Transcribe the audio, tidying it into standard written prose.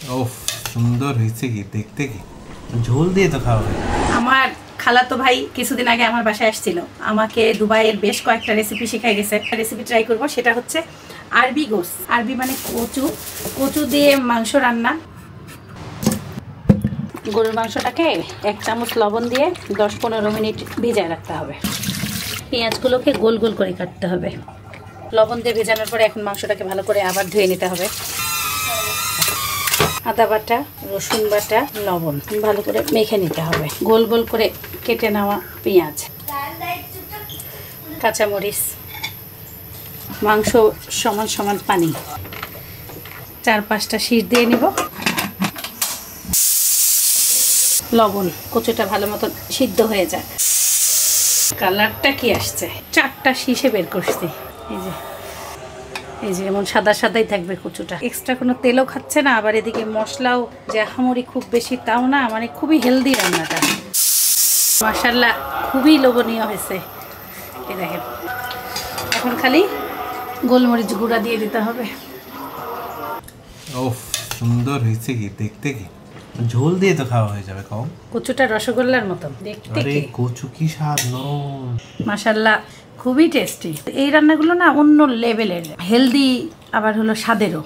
ওফ, সুন্দর হয়েছে কি দেখতে, কি ঝোল দিয়ে তো খাওয়া হয়। আমার খালাতো ভাই কিছুদিন আগে আমার বাসায় আসছিল, আমাকে দুবাইয়ের বেশ কয়েকটা রেসিপি শিখাই গেছে। রেসিপি ট্রাই করব, সেটা হচ্ছে আরবি গোস। আরবি মানে কচু, কচু দিয়ে মাংস রান্না। গরুর মাংসটাকে 1 চামচ লবণ দিয়ে 10-15 মিনিট ভিজায় রাখতে হবে। পেঁয়াজগুলোকে গোল গোল করে কাটতে হবে। লবণ দিয়ে ভেজানোর পরে এখন মাংসটাকে ভালো করে আবার ধুয়ে নিতে হবে। আদা বাটা, রসুন বাটা, লবণ ভালো করে মেখে নিতে হবে। গোল গোল করে কেটে নেওয়া পেঁয়াজ, কাঁচামরিচ, মাংস সমান সমান পানি, 4-5টা শীষ দিয়ে নিব, লবণ। কচুটা ভালো মতো সিদ্ধ হয়ে যাক। কালারটা কি আসছে, 4টা শীষে বের করছি। এই যে এমন সাদা সাদাই থাকবে কচুটা। এক্সট্রা কোনো তেলও খাচ্ছে না, আবার এদিকে মশলাও যে আহামরি খুব বেশি তাও না, মানে খুবই হেলদি রান্নাটা। মাশাআল্লাহ খুবই লোভনীয় হয়েছে। এই দেখেন, এখন খালি গোলমরিচ গুঁড়া দিয়ে দিতে হবে। ওফ, সুন্দর হয়েছে কি দেখতে, কি ঝোল দিয়ে তো খাওয়া হয়ে যাবে। কম কচুটা রসগোল্লার মতো দেখতে। আরে কচু কি স্বাদ নরম, মাশাআল্লাহ খুবই টেস্টি। এই রান্নাগুলো না অন্য লেভেলের, হেলদি আবার হলো স্বাদেরও।